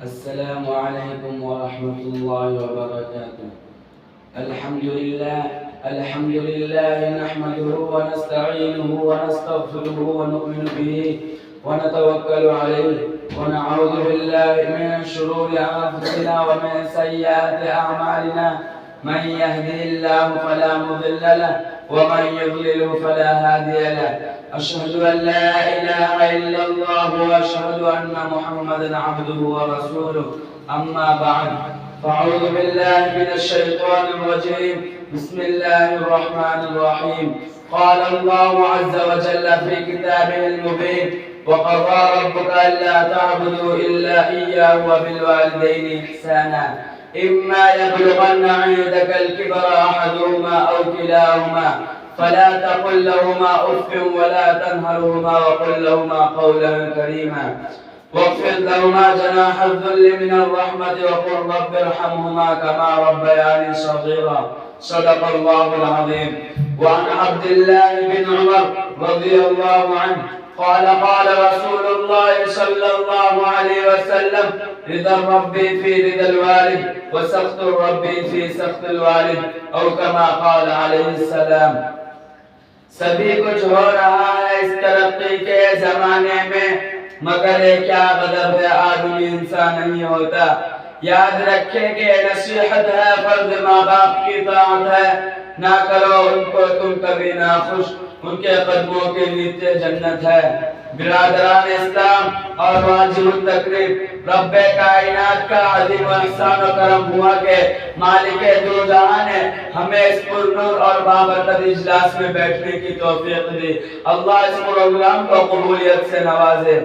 السلام عليكم ورحمة الله وبركاته. الحمد لله نحمده ونستعينه ونستغفره ونؤمن به ونتوكل عليه ونعوذ بالله من شرور أنفسنا ومن سيئات أعمالنا. من يهده الله فلا مضل له ومن يضلله فلا هادي له. أشهد أن لا إله إلا الله وأشهد أن محمدا عبده ورسوله. أما بعد فأعوذ بالله من الشيطان الرجيم. بسم الله الرحمن الرحيم. قال الله عز وجل في كتابه المبين: وقضى ربك ألا تعبدوا إلا إياه وبالوالدين إحسانا إما يبلغن عندك الكبر أحدهما أو كلاهما فلا تقل لهما أف ولا تنهرهما وقل لهما قولا كريما واخفض لهما جناح الذل من الرحمة وقل رب ارحمهما كما ربياني صغيرا. صدق الله العظيم. وعن عبد الله بن عمر رضي الله عنه قال رسول الله صلى الله عليه وسلم: رضا الرب في رضا الوالد وسخط الرب في سخط الوالد، او كما قال عليه السلام. سبھی کچھ ہو رہا ہے اس ترقی کے زمانے میں، مگر کیا غضب ہے آدمی انسان نہیں ہوتا. یاد رکھے کہ نصیحت ہے، فرض ماں باپ کی اطاعت ہے. نہ کرو ان کو تم کبھی ناخوش، ان کے قدموں کے نیچے جنت ہے. برادران اسلام اور واجب التقریب، رب کائنات کا عظیم احسان و کرم ہوا کہ مالک دو جہاں نے ہمیں اس پرنور اور بابرکت اجلاس میں بیٹھنے کی توفیق دی. اللہ اس پروگرام کو قبولیت سے نوازے،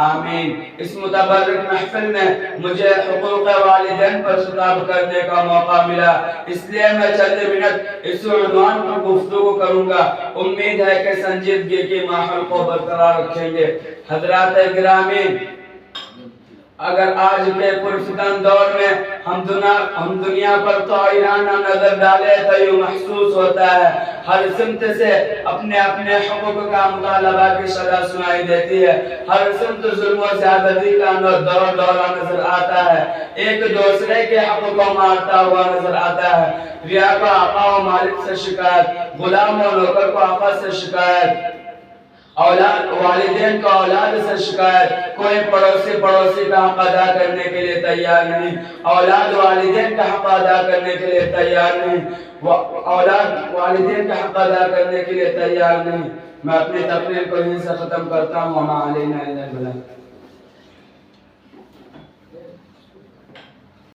آمین. اس متبرک محفل میں مجھے حقوق والدین پر خطاب کرنے کا موقع ملا، اس لیے میں چند منٹ اس عنوان پر گفتگو کروں گا. امید ہے کہ سنجیدگی کے ماحول کو برقرار رکھیں گے. حضرات گرامی، اگر آج کے پرفتن دور میں ہم دنیا پر طائرانہ نظر ڈالے تو یہ محسوس ہوتا ہے ہر سمت سے اپنے اپنے حقوق کا مطالبہ کی صدا سنائی دیتی ہے. ہر سمت ظلم و زیادتی کا دورہ نظر آتا ہے. ایک دوسرے کے حق کو مارتا ہوا نظر آتا ہے. ریا کو آقا و مالک سے شکایت، غلام و نوکر کو آقا سے شکایت، والدین کو اولاد سے شکایت. کوئی پڑوسی کا حق ادا کرنے کے لیے تیار نہیں، اولاد والدین کا حق ادا کرنے کے لیے تیار نہیں، اولاد والدین کا حق ادا کرنے کے لیے تیار نہیں. میں اپنی تقریر کو یہیں سے ختم کرتا ہوں. وما علینا الا البلاغ.